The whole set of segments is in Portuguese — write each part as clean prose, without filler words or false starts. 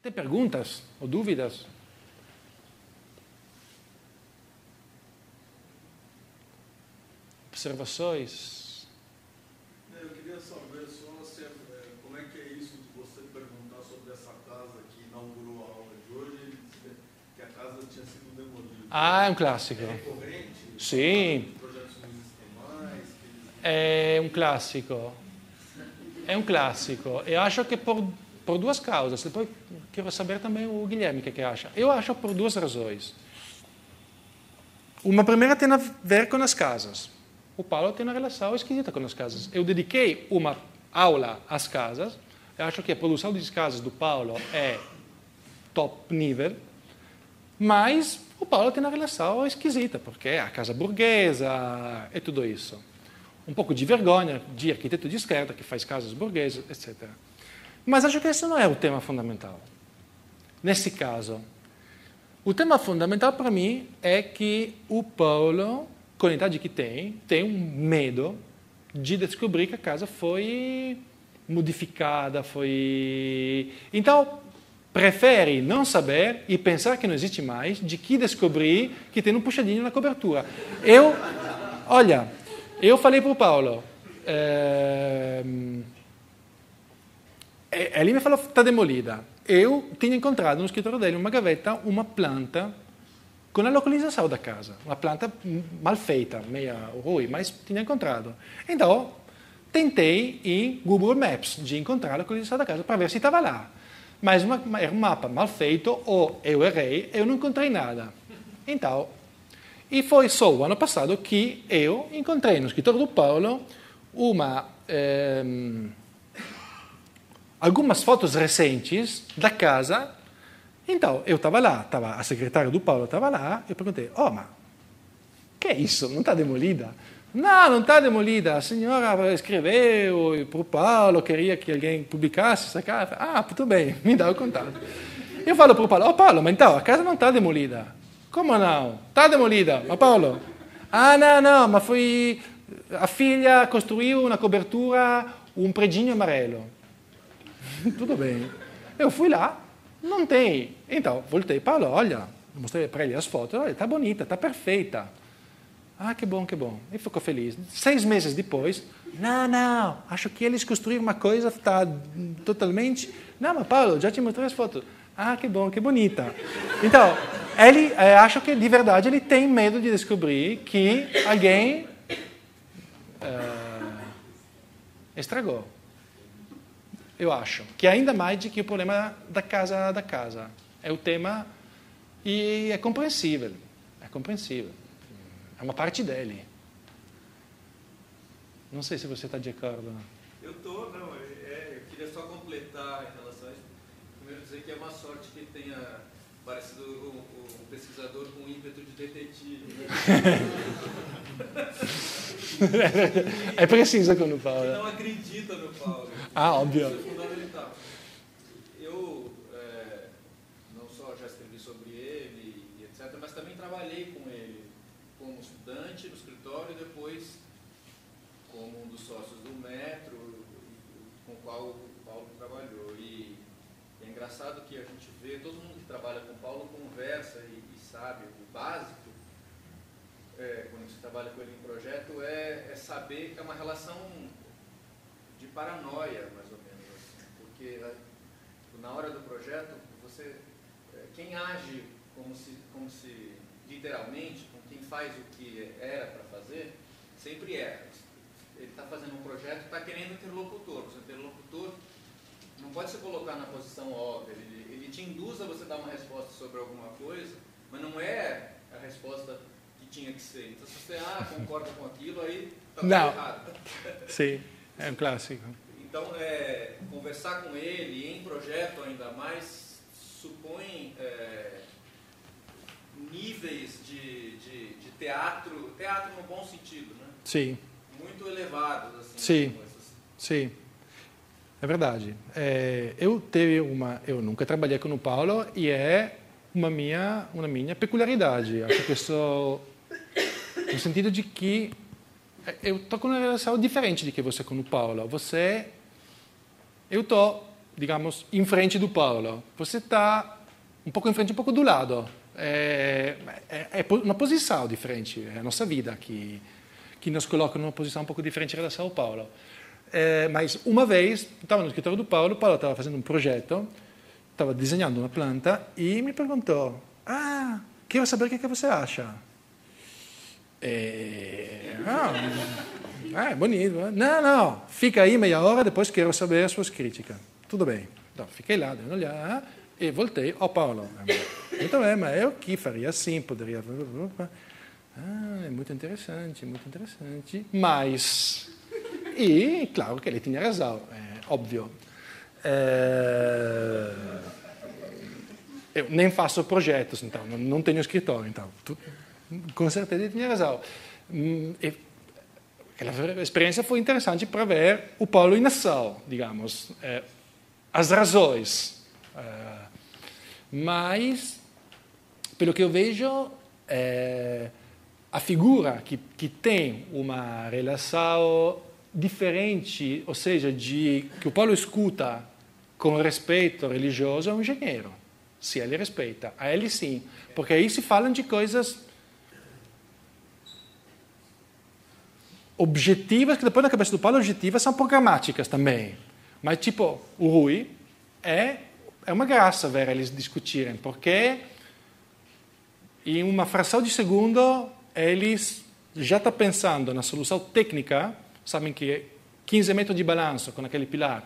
Tem perguntas ou dúvidas? Observações? Eu queria saber só se, como é que é isso de você perguntar sobre essa casa que inaugurou a aula de hoje e dizer que a casa tinha sido demolida. Ah, é um clássico. É recorrente? Sim. Os projetos não existem mais? É um clássico. É um clássico. Eu acho que por duas causas. Depois quero saber também o Guilherme o que acha. Eu acho por duas razões. Uma primeira tem a ver com as casas. O Paulo tem uma relação esquisita com as casas. Eu dediquei uma aula às casas. Eu acho que a produção de casas do Paulo é top nível. Mas o Paulo tem uma relação esquisita, porque é a casa burguesa e tudo isso. Um pouco de vergonha de arquiteto de esquerda que faz casas burguesas, etc. Mas acho que esse não é o tema fundamental. Nesse caso, o tema fundamental para mim é que o Paulo, com a idade que tem um medo de descobrir que a casa foi modificada, foi... Então, prefere não saber e pensar que não existe mais, de que descobrir que tem um puxadinho na cobertura. Olha, eu falei para o Paulo, ele me falou que está demolida. Eu tinha encontrado no escritório dele, uma gaveta, uma planta com a localização da casa. Uma planta mal feita, meio ruim, mas tinha encontrado. Então, tentei em Google Maps de encontrar a localização da casa para ver se estava lá. Mas era um mapa mal feito, ou eu errei, eu não encontrei nada. Então, e foi só o ano passado que eu encontrei no escritório do Paulo algumas fotos recentes da casa. Então, eu estava lá, a secretária do Paulo estava lá, eu perguntei, mas que é isso? Não está demolida? Não está demolida. A senhora escreveu para o Paulo, queria que alguém publicasse essa casa. Tudo bem, me dá o contato. Eu falo para o Paulo, Paulo, mas então, a casa não está demolida. Como não? Está demolida. Mas Paulo, não, mas foi... A filha construiu na cobertura um predinho amarelo. Tudo bem. Eu fui lá, não tem. Então, voltei, Paulo, olha, mostrei para ele as fotos, olha, está bonita, está perfeita. Que bom, que bom. Ele ficou feliz. 6 meses depois, não, acho que eles construíram uma coisa, está totalmente... Não, mas Paulo, já te mostrei as fotos. Que bom, que bonita. Então, ele, acho que de verdade ele tem medo de descobrir que alguém estragou. Eu acho. Que ainda mais do que o problema da casa. É o tema e é compreensível. É uma parte dele. Não sei se você está de acordo. Eu estou, não. Eu queria só completar em relação a isso. Primeiro dizer que é uma sorte que tenha parecido um pesquisador com ímpeto de detetive. É preciso com o Paulo. Que não acredita no Paulo. Óbvio. Isso é fundamental. Eu não só já escrevi sobre ele, e etc., mas também trabalhei com ele como estudante no escritório e depois como um dos sócios do Metro, com o qual o Paulo trabalhou. E é engraçado que a gente vê, todo mundo que trabalha com o Paulo conversa e sabe, o básico, quando você trabalha com ele em projeto, é saber que é uma relação de paranoia, mais ou menos, assim, porque na hora do projeto, quem age como se literalmente, com quem faz o que era para fazer, sempre é. Ele está fazendo um projeto, está querendo interlocutor. O interlocutor não pode se colocar na posição óbvia. Ele te induz a você dar uma resposta sobre alguma coisa, mas não é a resposta que tinha que ser. Então, se você concorda com aquilo, aí está tudo errado. Sim, é um clássico. Então, conversar com ele em projeto ainda mais supõe níveis de teatro no bom sentido, né? Sim. Muito elevados, assim. Sim. É verdade. Eu nunca trabalhei com o Paulo e é uma minha peculiaridade. Acho que sou no sentido de que eu estou com uma relação diferente de que você com o Paulo. Eu estou digamos, em frente do Paulo. Você está um pouco em frente, um pouco do lado. É uma posição diferente, é a nossa vida que nos coloca numa posição um pouco diferente em relação ao Paulo. Mas uma vez, estava no escritório do Paulo, o Paulo estava fazendo um projeto, estava desenhando uma planta e me perguntou: quero saber o que você acha. Bonito. Não, fica aí meia hora, depois quero saber as suas críticas. Tudo bem. Então, fiquei lá, dei uma olhada e voltei. Paulo, muito bem, mas eu que faria assim, poderia... é muito interessante, mas... E, claro que ele tinha razão, é óbvio. Eu nem faço projetos, então, não tenho escritório, então, com certeza ele tinha razão. Aquela experiência foi interessante para ver o Paulo em ação, digamos, as razões. Mas, pelo que eu vejo, a figura que tem uma relação diferente, ou seja, que o Paulo escuta com respeito religioso, é um engenheiro. Se ele respeita, a ele sim, porque aí se falam de coisas objetivas, que depois na cabeça do Paulo objetivas são programáticas também. Mas tipo, o Rui é uma graça ver eles discutirem, porque em uma fração de segundo eles já estão pensando na solução técnica, sabem que 15 metros de balanço com aquele pilar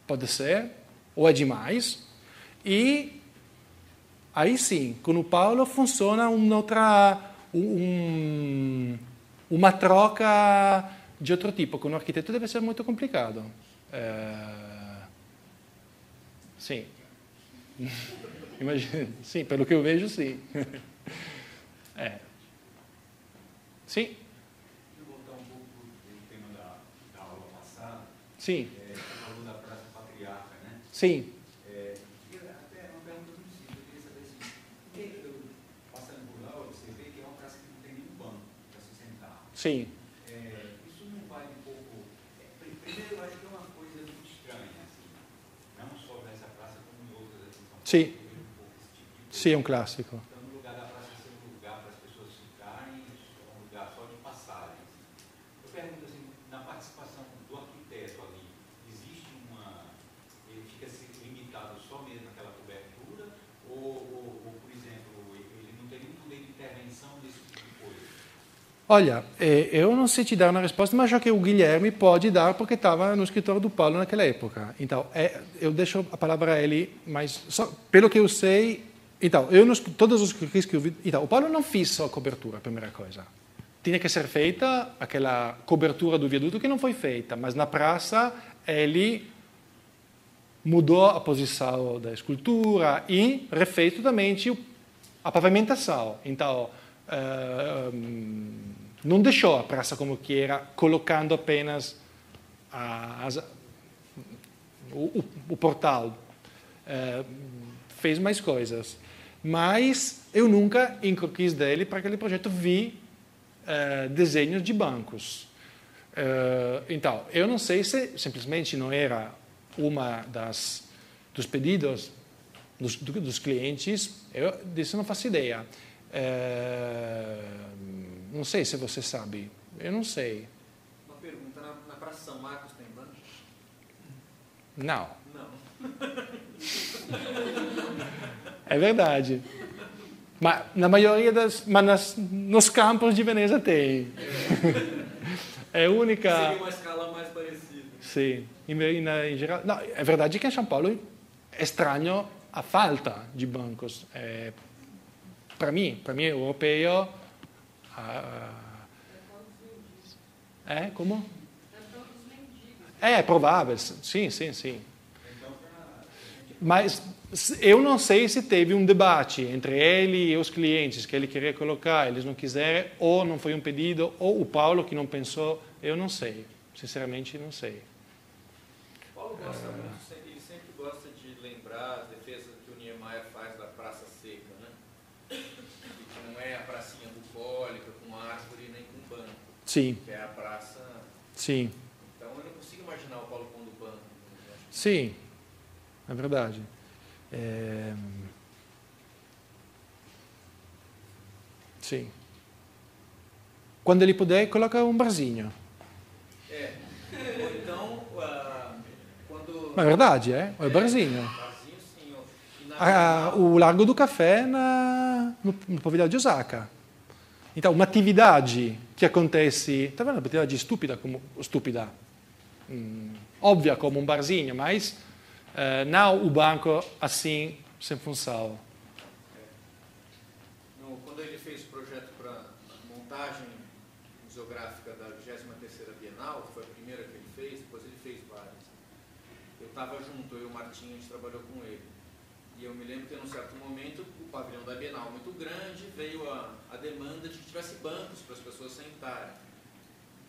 pode ser, ou é demais, e aí sim, com o Paulo funciona uma troca de outro tipo. Com o arquiteto deve ser muito complicado. Sim. Imagina. Sim, pelo que eu vejo, sim. Sim. Deixa eu voltar um pouco do tema da aula passada. Sim. Falou da Praça Patriarca, né? Sim. Até uma pergunta muito simples. Eu queria saber assim, porque eu, passando por lá, eu observei que é uma praça que não tem nenhum banco para se sentar. Sim. Isso não vai um pouco... primeiro, eu acho que é uma coisa muito estranha, assim. Não só nessa praça, como em outras aqui em São Paulo. Sim. Um pouco esse tipo de coisa. Sim, é um clássico. Então, no lugar da praça ser um lugar para as pessoas ficarem, é um lugar só de passagem. Assim. Eu pergunto assim, na participação do arquiteto ali, existe ele fica limitado só mesmo naquela cobertura, ou, por exemplo, ele não tem nenhum poder de intervenção desse tipo de coisa? Olha, eu não sei te dar uma resposta, mas já que o Guilherme pode dar, porque estava no escritório do Paulo naquela época. Então, eu deixo a palavra a ele, mas só, pelo que eu sei... Então, todos os cliques que eu vi... Então, o Paulo não fez só a cobertura, a primeira coisa. Tinha que ser feita aquela cobertura do viaduto que não foi feita, mas na praça ele mudou a posição da escultura e refez totalmente a pavimentação. Então, não deixou a praça como que era, colocando apenas o portal. Fez mais coisas. Mas eu nunca, em croquis dele, para aquele projeto, vi desenhos de bancos. Então, eu não sei se simplesmente não era uma dos pedidos dos clientes, disso não faço ideia. Não sei se você sabe, eu não sei. Uma pergunta, na Praça São Marcos tem banco? Não. Não. É verdade. Mas na maioria nos campos de Veneza tem. É a única... Seria uma escala mais parecida. Sim, em geral. Não, é verdade que em São Paulo é estranho a falta de bancos. Para mim, europeu... Como? É provável, sim. Mas eu não sei se teve um debate entre ele e os clientes que ele queria colocar, eles não quiseram, ou não foi um pedido, ou o Paulo que não pensou, eu não sei. Sinceramente, não sei. Paulo gosta muito, ele sempre gosta de lembrar as defesas que o Niemeyer faz da Praça Seca, né? Que não é a pracinha bucólica, com árvore nem com banco. Sim. Que é a praça... Sim. Então eu não consigo imaginar o Paulo pondo banco. Sim. é verdade. Sim. Quando ele puder, coloca um barzinho. Ou então, quando... Ma è verdade, è barzinho. Barzinho, sim. E na O Largo do Café no pavilhão de Osaka. Então, un'attività che acontece, tá vendo? Un'attività stupida, óbvia como um barzinho, mas não o banco assim, sem função. Quando ele fez o projeto para a montagem museográfica da 23ª Bienal, que foi a primeira que ele fez, depois ele fez várias. Eu estava junto, eu e o Martinho, a gente trabalhou com ele. E eu me lembro que, num certo momento, o pavilhão da Bienal muito grande, veio a demanda de que tivesse bancos para as pessoas sentarem.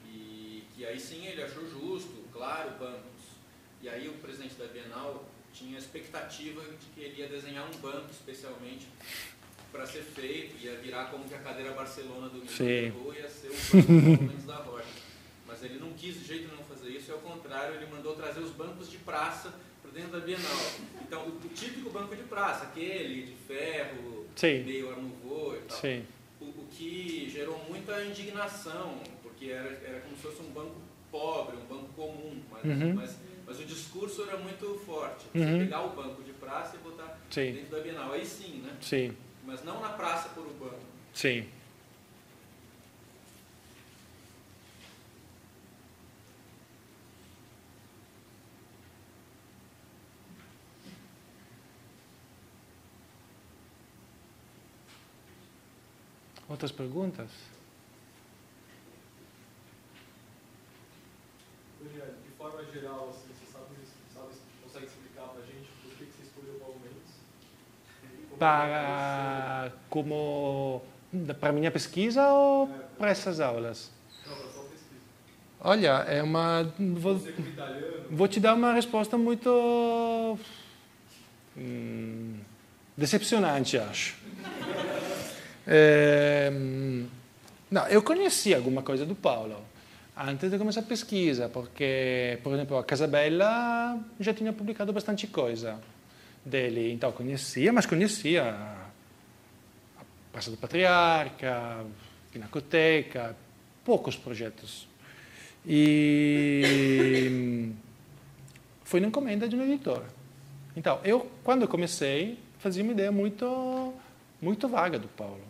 E que aí sim ele achou justo, claro, bancos. E aí o presidente da Bienal tinha a expectativa de que ele ia desenhar um banco especialmente para ser feito, ia virar como que a cadeira Barcelona do Miguel, ia ser o banco Mendes da Rocha. Mas ele não quis de jeito nenhum fazer isso, e ao contrário, ele mandou trazer os bancos de praça para dentro da Bienal. Então, o típico banco de praça, aquele de ferro, meio Art Nouveau e tal, o que gerou muita indignação, porque era como se fosse um banco pobre, um banco comum, mas o discurso era muito forte. Você pegar o banco de praça e botar dentro da Bienal, aí sim, né? Sim. Mas não na praça por o banco. Sim. Outras perguntas? De forma geral, assim, você consegue explicar para a gente por que você escolheu Paulo Mendes? Para minha pesquisa ou para essas aulas? Não, para sua pesquisa. Olha, vou te dar uma resposta muito decepcionante, acho. Não, eu conhecia alguma coisa do Paulo antes de começar a pesquisa, porque, por exemplo, a Casabella já tinha publicado bastante coisa dele, então conhecia a Praça do Patriarca, a Pinacoteca, poucos projetos. E foi na encomenda de um editor. Então, quando eu comecei, fazia uma ideia muito vaga do Paulo.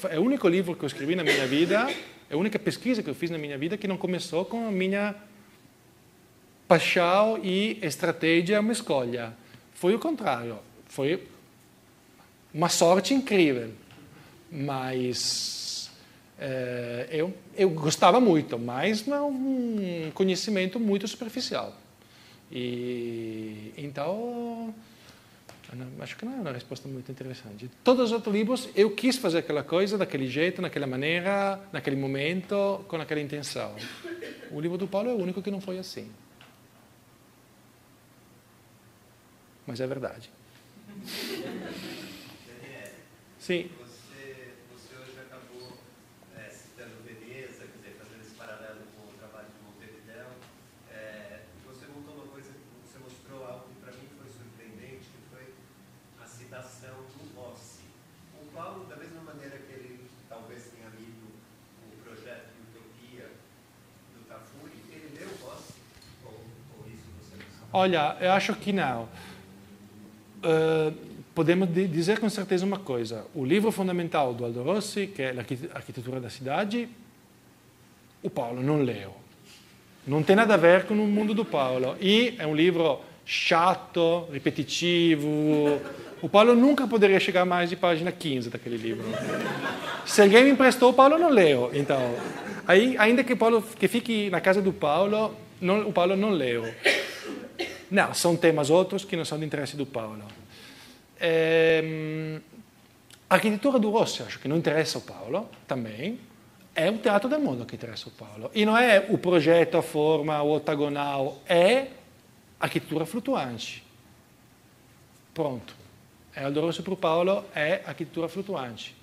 É o único livro que eu escrevi na minha vida, é a única pesquisa que eu fiz na minha vida que não começou com a minha paixão e estratégia, uma escolha. Foi o contrário. Foi uma sorte incrível. Mas eu gostava muito, mas um conhecimento muito superficial. E então, acho que não é uma resposta muito interessante. Todos os outros livros, eu quis fazer aquela coisa daquele jeito, naquela maneira, naquele momento, com aquela intenção. O livro do Paulo é o único que não foi assim. Mas é verdade. Sim. Você hoje acabou citando Veneza, quer dizer, fazendo esse paralelo com o trabalho de Montevideo. Você montou uma coisa, você mostrou algo que para mim foi surpreendente, que foi a citação do Rossi. O Paulo, da mesma maneira que ele talvez tenha lido o projeto de Utopia do Tafuri, ele leu o Rossi? Ou isso você não sabe? Olha, eu acho que não. Podemos dizer com certeza uma coisa. O livro fundamental do Aldo Rossi, que é l'Architettura da Cidade, o Paulo não leu. Não tem nada a ver com o mundo do Paulo. E é um livro chato, repetitivo. O Paulo nunca poderia chegar mais de página 15 daquele livro. Se alguém me emprestou, o Paulo não leu. Então, ainda que fique na casa do Paulo, o Paulo não leu. Não, são temas outros que não são de interesse do Paulo. A arquitetura do Rossi, acho que não interessa ao Paulo, também. É o teatro del mondo que interessa ao Paulo. E não é o projeto, a forma, o ottagonal, é arquitetura flutuante. Pronto. Aldo Rossi para o Paulo é arquitetura flutuante.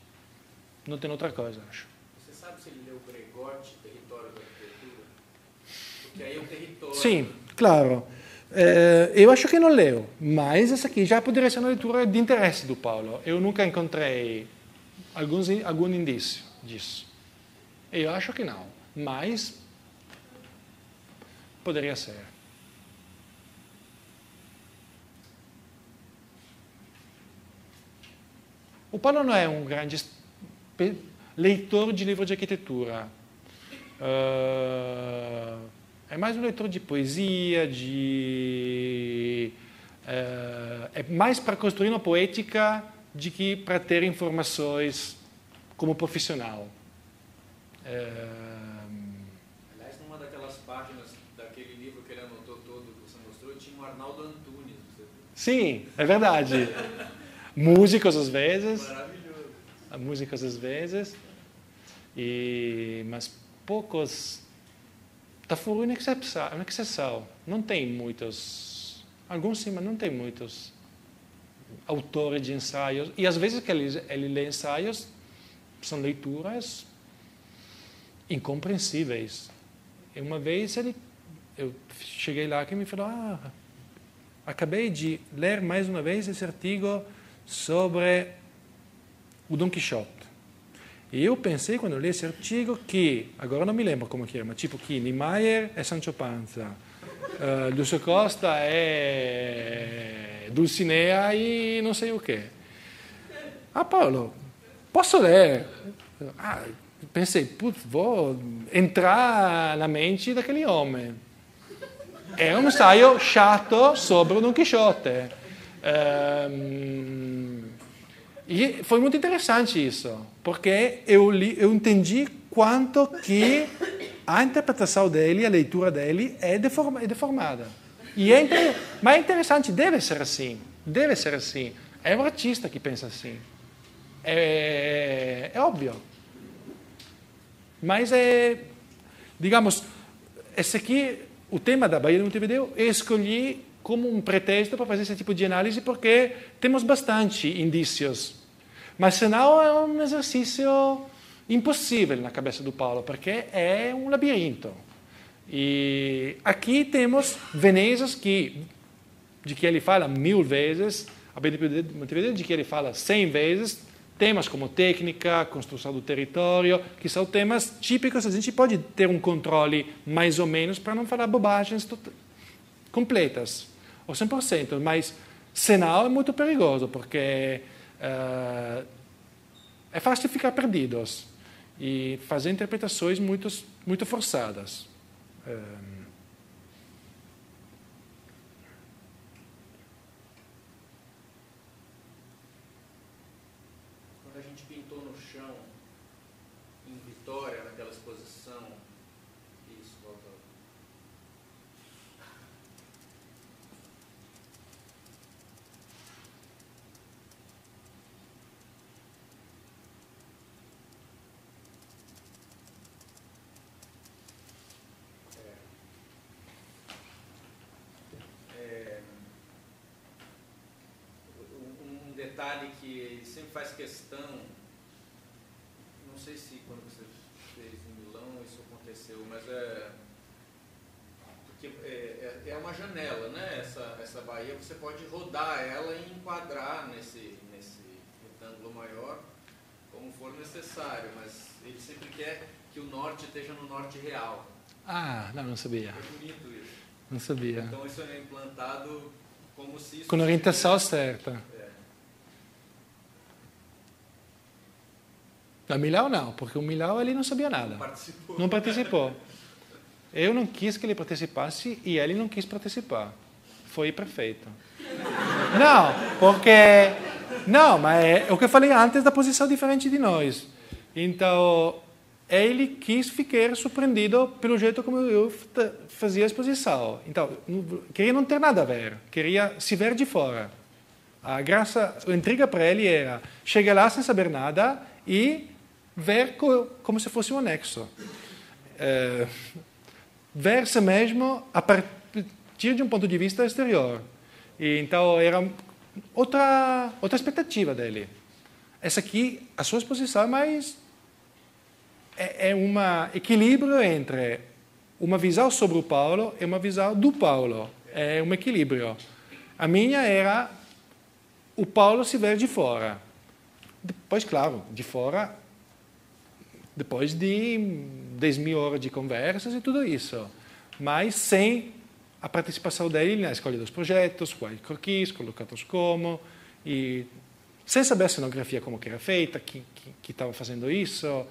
Não tem outra coisa, acho. Você sabe se ele leu Gregotti, Território da Arquitetura? Porque aí é o território... Sim, claro. Eu acho que não leio, mas essa aqui já poderia ser uma leitura de interesse do Paulo. Eu nunca encontrei algum indício disso. Eu acho que não, mas poderia ser. O Paulo não é um grande leitor de livro de arquitetura. É mais um leitor de poesia, é mais para construir uma poética do que para ter informações como profissional. Aliás, numa daquelas páginas daquele livro que ele anotou todo, que você mostrou, tinha o Arnaldo Antunes. Sim, é verdade. Músicos às vezes. Maravilhoso. Músicos às vezes. Mas poucos. Tafur é uma exceção. Não tem muitos. Alguns sim, mas não tem muitos autores de ensaios. E às vezes que ele lê ensaios, são leituras incompreensíveis. E uma vez eu cheguei lá e me falou: acabei de ler mais uma vez esse artigo sobre o Dom Quixote. E eu pensei, quando eu li esse artigo, que, agora não me lembro como que era, mas tipo que Niemeyer é Sancho Panza, Lúcio Costa é Dulcinea e não sei o quê. Paulo, posso ler? Pensei, putz, vou entrar na mente daquele homem. É um ensaio chato sobre o Dom Quixote. E foi muito interessante isso, porque eu entendi quanto que a interpretação dele, a leitura dele é deformada. Mas é interessante, deve ser assim. É um artista que pensa assim. É óbvio. Mas digamos, esse aqui, o tema da Baía de Montevideo, eu escolhi como um pretexto para fazer esse tipo de análise, porque temos bastante indícios. Mas senão é um exercício impossível na cabeça do Paulo, porque é um labirinto. E aqui temos Venezas de que ele fala 1000 vezes, a Baía de Montevideo de que ele fala 100 vezes, temas como técnica, construção do território, que são temas típicos, a gente pode ter um controle mais ou menos para não falar bobagens completas, ou 100%, mas senão é muito perigoso, porque é fácil ficar perdidos e fazer interpretações muito forçadas. Quando a gente pintou no chão, em Vitória, naquela exposição, isso, volta. Um detalhe que ele sempre faz questão, não sei se quando você fez em Milão isso aconteceu, mas porque é uma janela, né? Essa baía, você pode rodar ela e enquadrar nesse retângulo maior como for necessário, mas ele sempre quer que o norte esteja no norte real. Não sabia. É bonito isso. Não sabia. Então isso é implantado como se isso... Com a orientação certa. A Milão não, porque o Milão ele não sabia nada. Não participou. Eu não quis que ele participasse e ele não quis participar. Foi perfeito. Não, mas é o que eu falei antes da posição diferente de nós. Então, ele quis ficar surpreendido pelo jeito como eu fazia a exposição. Então, queria não ter nada a ver, queria se ver de fora. A intriga para ele era chegar lá sem saber nada e ver como se fosse um anexo. Ver-se mesmo a partir de um ponto de vista exterior. E, então, era outra expectativa dele. Essa aqui, a sua exposição é mais... É um equilíbrio entre uma visão sobre o Paulo e uma visão do Paulo. é um equilíbrio. A minha era o Paulo se ver de fora. Depois, claro, de fora, depois de 10.000 horas de conversas e tudo isso. Mas sem a participação dele na escolha dos projetos, quais croquis, colocados como, e sem saber a cenografia como que era feita, que estava fazendo isso,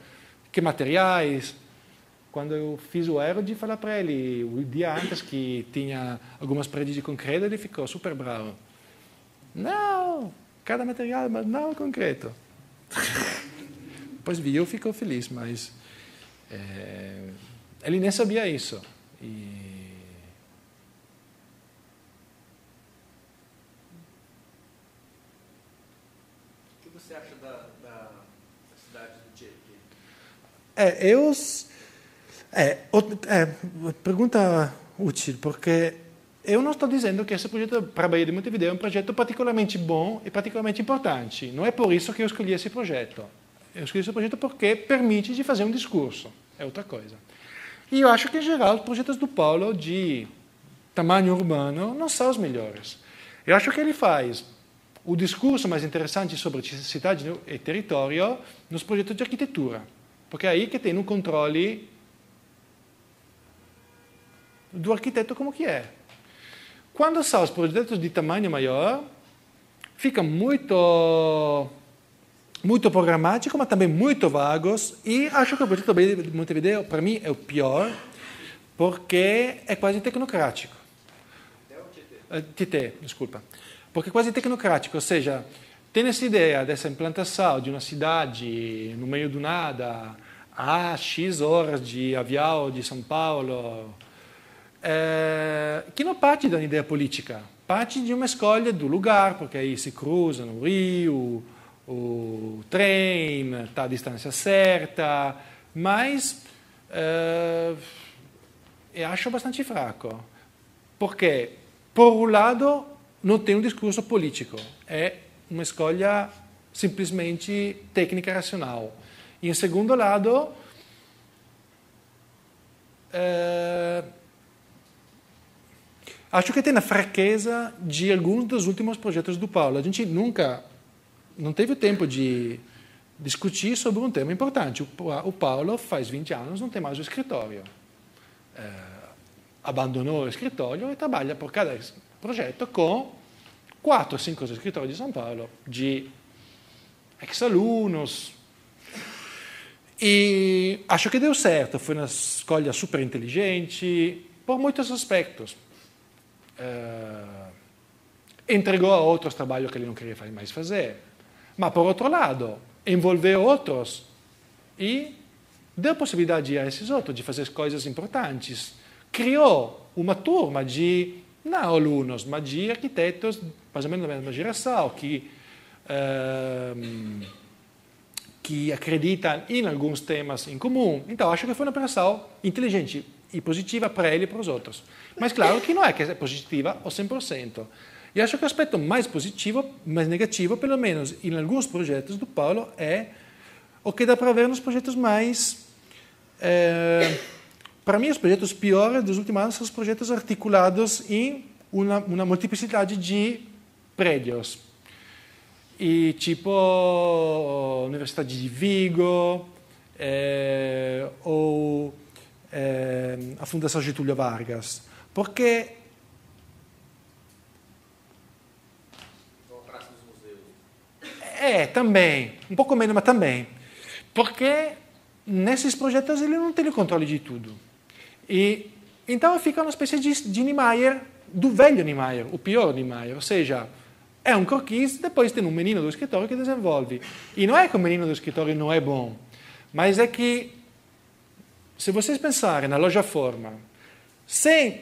que materiais. Quando eu fiz o Aero, de falar para ele, o dia antes que tinha algumas paredes de concreto, ele ficou super bravo. Não, cada material, mas não é concreto. Depois viu, ficou feliz, mas ele nem sabia isso. O que você acha da cidade do Tietê? Pergunta útil, porque eu não estou dizendo que esse projeto para a Baía de Montevideo é um projeto particularmente bom e particularmente importante. Não é por isso que eu escolhi esse projeto. Eu escolhi esse projeto porque permite de fazer um discurso. É outra coisa. E eu acho que, em geral, os projetos do Paulo de tamanho urbano não são os melhores. Eu acho que ele faz o discurso mais interessante sobre cidade e território nos projetos de arquitetura. Porque é aí que tem um controle do arquiteto como que é. Quando são os projetos de tamanho maior, ficam muito programáticos, mas também muito vagos, e acho que o projeto de Montevideo, para mim, é o pior, porque é quase tecnocrático. Tietê, desculpa. Porque é quase tecnocrático, ou seja, tem essa ideia dessa implantação de uma cidade no meio do nada, a X horas de avião de São Paulo, que não parte da ideia política, parte de uma escolha do lugar, porque aí se cruza no rio, o trem, está à distância certa, mas eu acho bastante fraco, porque, por um lado, não tem um discurso político, é uma escolha simplesmente técnica e racional. E, em segundo lado, acho que tem a fraqueza de alguns dos últimos projetos do Paulo. A gente nunca não teve tempo de discutir sobre um tema importante. O Paulo faz 20 anos não tem mais o escritório. Abandonou o escritório e trabalha por cada projeto com 4 ou 5 escritórios de São Paulo, de ex-alunos. E acho que deu certo. Foi uma escolha super inteligente, por muitos aspectos. Entregou a outros trabalhos que ele não queria mais fazer. Mas, por outro lado, envolveu outros e deu a possibilidade a esses outros de fazer coisas importantes. Criou uma turma de, não alunos, mas de arquitetos, mais ou menos da mesma geração, que acreditam em alguns temas em comum. Então, acho que foi uma operação inteligente e positiva para ele e para os outros. Mas, claro, que não é que é positiva ao 100%. E acho que o aspecto mais positivo, mais negativo, pelo menos em alguns projetos do Paulo, é o que dá para ver nos projetos mais... para mim, os projetos piores dos últimos anos são os projetos articulados em uma multiplicidade de prédios. E tipo Universidade de Vigo, ou a Fundação Getúlio Vargas. Porque... também. Um pouco menos, mas também. Porque nesses projetos ele não tem o controle de tudo. E então fica uma espécie de Niemeyer, do velho Niemeyer, o pior Niemeyer. Ou seja, é um croquis, depois tem um menino do escritório que desenvolve. E não é que o menino do escritório não é bom, mas é que, se vocês pensarem na loja forma, sem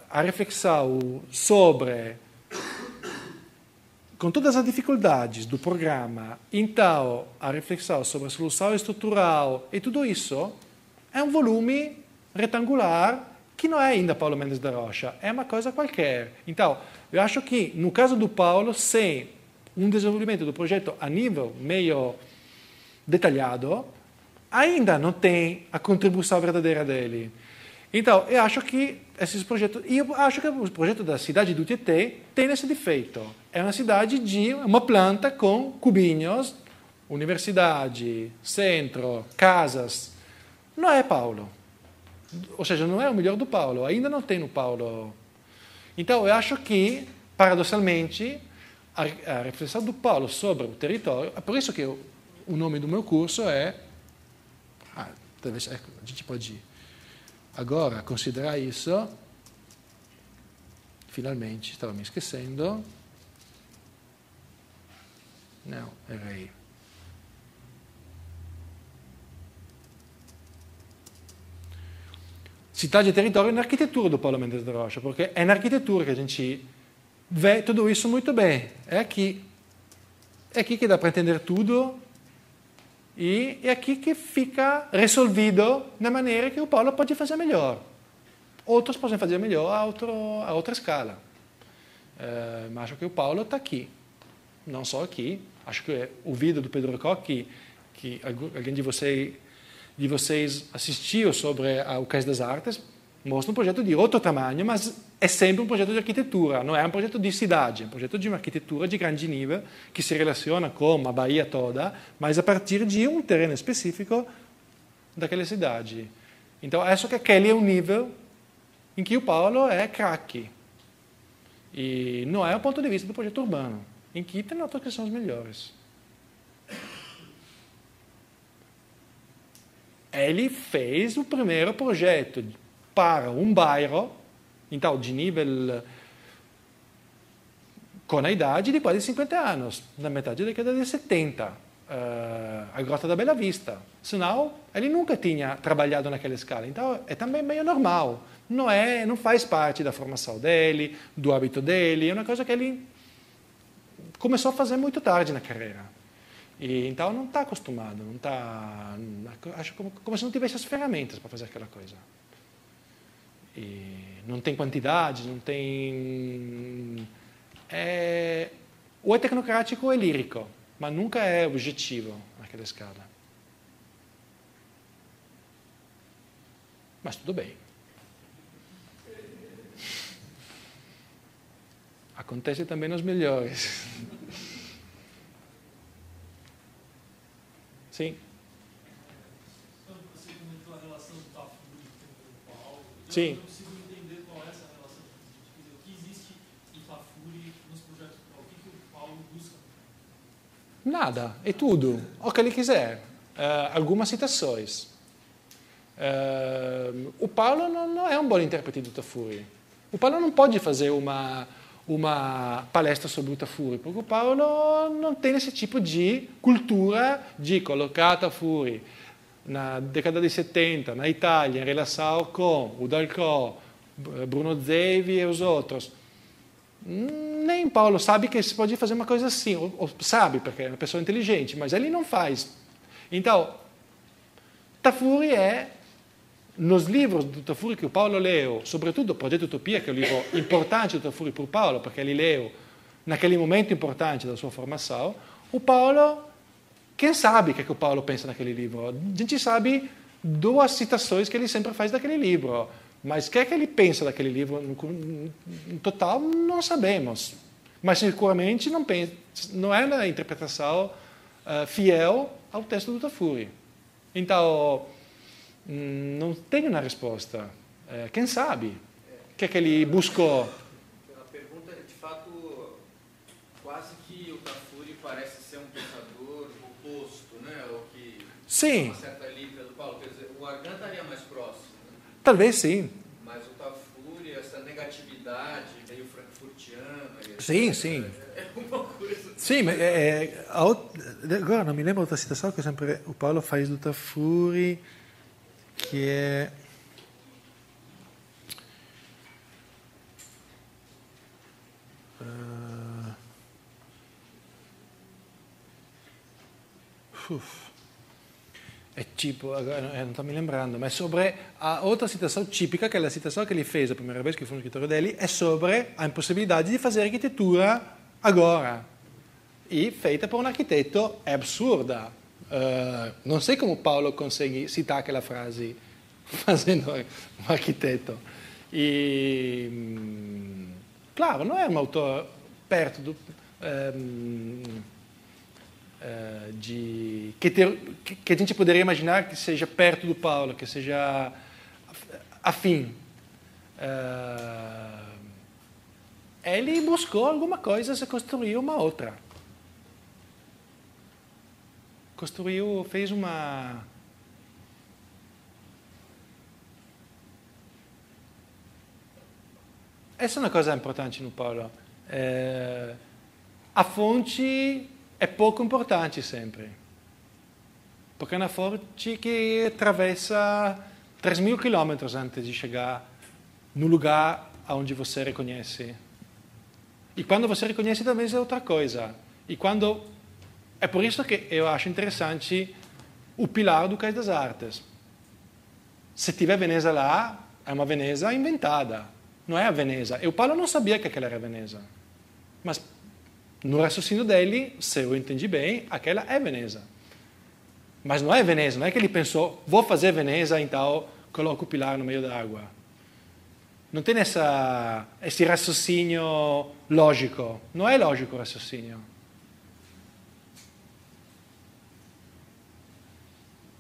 a reflexão sobre... com todas as dificuldades do programa, então a reflexão sobre a solução estrutural e tudo isso, é um volume retangular que não é ainda Paulo Mendes da Rocha, é uma coisa qualquer. Então, eu acho que, no caso do Paulo, sem um desenvolvimento do projeto a nível meio detalhado, ainda não tem a contribuição verdadeira dele. Então, eu acho que o projeto da cidade do Tietê tem esse defeito. É uma cidade de uma planta com cubinhos, universidade, centro, casas. Não é Paulo. Ou seja, não é o melhor do Paulo. Ainda não tem no Paulo. Então, eu acho que, paradoxalmente, a reflexão do Paulo sobre o território, é por isso que o nome do meu curso é... talvez a gente pode agora considerar isso. Finalmente, estava me esquecendo. Não, errei. Cidade e território na arquitetura do Paulo Mendes da Rocha, porque é na arquitetura que a gente vê tudo isso muito bem. É aqui que dá para entender tudo e é aqui que fica resolvido na maneira que o Paulo pode fazer melhor. Outros podem fazer melhor a outra escala. Mas acho que o Paulo está aqui. Não só aqui. Acho que o vídeo do Pedro Cocchi, que alguém de vocês assistiu sobre o Cais das Artes, mostra um projeto de outro tamanho, mas é sempre um projeto de arquitetura, não é um projeto de cidade, é um projeto de uma arquitetura de grande nível que se relaciona com a Bahia toda, mas a partir de um terreno específico daquela cidade. Então, acho que aquele é um nível em que o Paulo é craque. E não é o ponto de vista do projeto urbano, em que tem outras que são os melhores. Ele fez o primeiro projeto para um bairro, então, de nível com a idade de quase 50 anos, na metade da década de 70, a Grota da Bela Vista. Senão, ele nunca tinha trabalhado naquela escala. Então, é também meio normal. Não faz parte da formação dele, do hábito dele, é uma coisa que ele começou a fazer muito tarde na carreira. E, então não está acostumado, não está, acho como se não tivesse as ferramentas para fazer aquela coisa. E não tem quantidade, não tem... ou é tecnocrático ou é lírico, mas nunca é objetivo naquela escala. Mas tudo bem. Acontece também nos melhores. Sim. Você comentou a relação do Tafuri com o Paulo. Sim. Eu não consigo entender qual é essa relação. O que existe do Tafuri nos projetos do Paulo? O que o Paulo busca? Nada, é tudo. O que ele quiser. Algumas citações. O Paulo não é um bom intérprete do Tafuri. O Paulo não pode fazer uma palestra sobre o Tafuri, porque o Paulo não tem esse tipo de cultura de colocar Tafuri na década de 70, na Itália, em relação com o Dalcò, Bruno Zevi e os outros. Nem Paulo sabe que se pode fazer uma coisa assim, ou sabe, porque é uma pessoa inteligente, mas ele não faz. Então, Tafuri nos livros do Tafuri que o Paulo leu, sobretudo o Progetto Utopia, que é o livro importante do Tafuri por Paulo, porque ele leu naquele momento importante da sua formação, o Paulo, quem sabe o que o Paulo pensa naquele livro? A gente sabe 2 citações que ele sempre faz daquele livro, mas o que ele pensa daquele livro, no total, não sabemos. Mas seguramente não é uma interpretação fiel ao texto do Tafuri. Então, não tenho uma resposta. Quem sabe? O que ele buscou? A pergunta é, de fato, quase que o Tafuri parece ser um pensador oposto, né? Ou que Sim. uma certa lírica do Paulo. Quer dizer, o Argan estaria mais próximo. Né? Talvez sim. Mas o Tafuri, essa negatividade meio frankfurtiana... Sim, sim. É uma coisa... Sim, mas agora não me lembro outra citação que sempre o Paulo faz do Tafuri, que é... É tipo, agora não estou me lembrando, mas sobre a outra citação típica, que é a citação que ele fez a primeira vez que foi no escritório dele, é sobre a impossibilidade de fazer arquitetura agora. E feita por um arquiteto é absurda. Não sei como Paulo consegue citar aquela frase fazendo um arquiteto. E, claro, não é um autor perto do, que a gente poderia imaginar que seja perto do Paulo, que seja afim. Ele buscou alguma coisa e construiu uma outra. Fez uma... Essa é uma coisa importante no Paulo. A fonte é pouco importante sempre. Porque é uma fonte que atravessa 3.000 quilômetros antes de chegar no lugar onde você reconhece. E quando você reconhece também é outra coisa. E quando... É por isso que eu acho interessante o pilar do Cais das Artes. Se tiver Veneza lá, é uma Veneza inventada. Não é a Veneza. E o Paulo não sabia que aquela era a Veneza. Mas no raciocínio dele, se eu entendi bem, aquela é Veneza. Mas não é Veneza. Não é que ele pensou, vou fazer Veneza, então coloco o pilar no meio da água. Não tem esse raciocínio lógico. Não é lógico o raciocínio.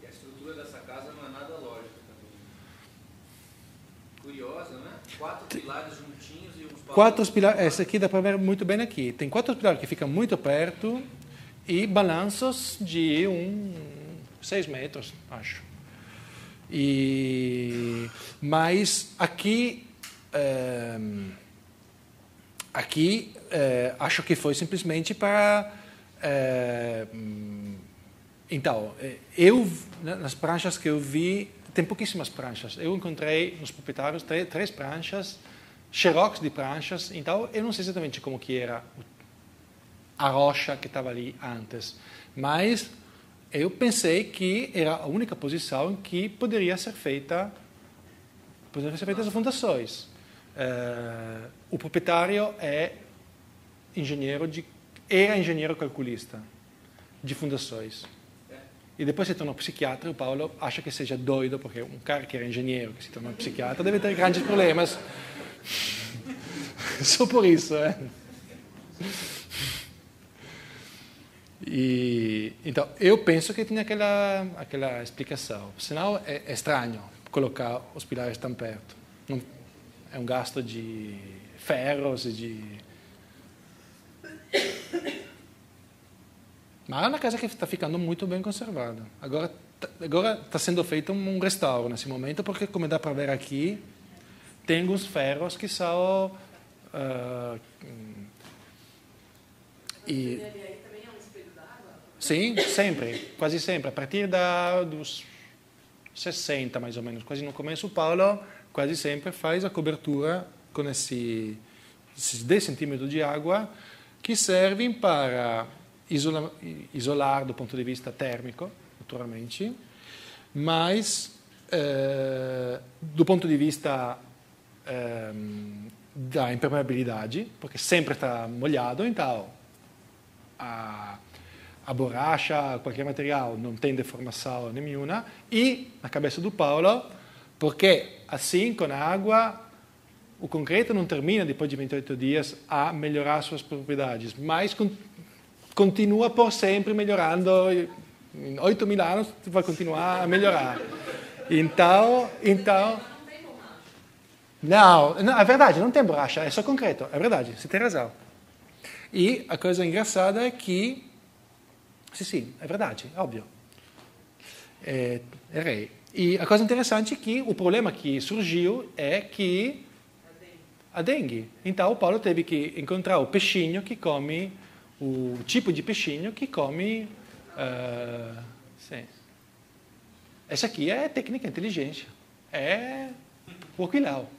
E a estrutura dessa casa não é nada lógica também. Curiosa, né? 4 pilares juntinhos e uns 4 pilares. Essa aqui dá para ver muito bem aqui. Tem 4 pilares que ficam muito perto e balanços de 6 metros, acho. Mas aqui... acho que foi simplesmente para... Então, nas pranchas que eu vi, tem pouquíssimas pranchas. Eu encontrei nos proprietários 3 pranchas, xerox de pranchas, então eu não sei exatamente como que era a rocha que estava ali antes, mas eu pensei que era a única posição que poderia ser feita as fundações. O proprietário era engenheiro calculista de fundações. E depois se tornou psiquiatra. O Paulo acha que seja doido, porque um cara que era engenheiro, que se tornou psiquiatra, deve ter grandes problemas. Só por isso, Então, eu penso que tinha aquela explicação. Senão é estranho colocar os pilares tão perto. Não, é um gasto de ferros e de... Mas é uma casa que está ficando muito bem conservada. Agora está sendo feito um restauro nesse momento, porque, como dá para ver aqui, tem alguns ferros que são... Sim, sempre, quase sempre. A partir dos 60, mais ou menos, quase no começo, o Paulo quase sempre faz a cobertura com esses 10 centímetros de água que servem para isolar do ponto de vista térmico, naturalmente, mas do ponto de vista da impermeabilidade, porque sempre está molhado, então a borracha, qualquer material, não tem deformação nenhuma, e na cabeça do Paulo, porque assim, com a água, o concreto não termina, depois de 28 dias, a melhorar suas propriedades, mas continua por sempre melhorando. Em 8.000 anos vai continuar a melhorar. Então não, é verdade, não tem borracha, é só concreto, é verdade, você tem razão. E a coisa engraçada é que, sim, é verdade, óbvio. Errei. E a coisa interessante é que o problema que surgiu é que a dengue. Então o Paulo teve que encontrar o peixinho que come, o tipo de peixinho que come... sim. Essa aqui é técnica inteligência. É o quilau.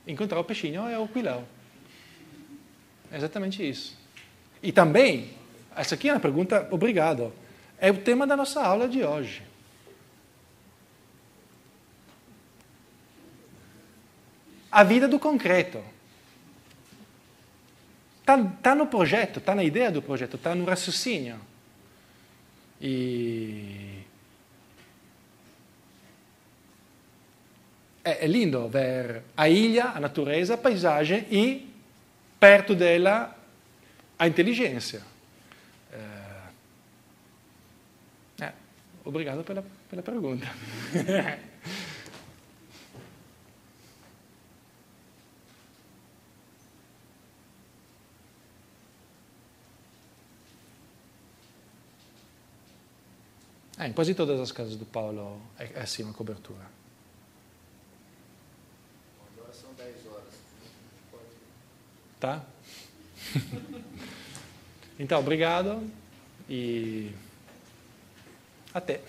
Encontrar o peixinho é o quilau. É exatamente isso. E também, essa aqui é uma pergunta, obrigado, é o tema da nossa aula de hoje. A vida do concreto. Está no projeto, está na ideia do projeto, está no raciocínio. é lindo ver a ilha, a natureza, a paisagem e perto dela a inteligência. Obrigado pela pergunta. In quasi todas as casas do Paulo é assim uma cobertura. Agora são 10 horas. Tá? Então, obrigado e até.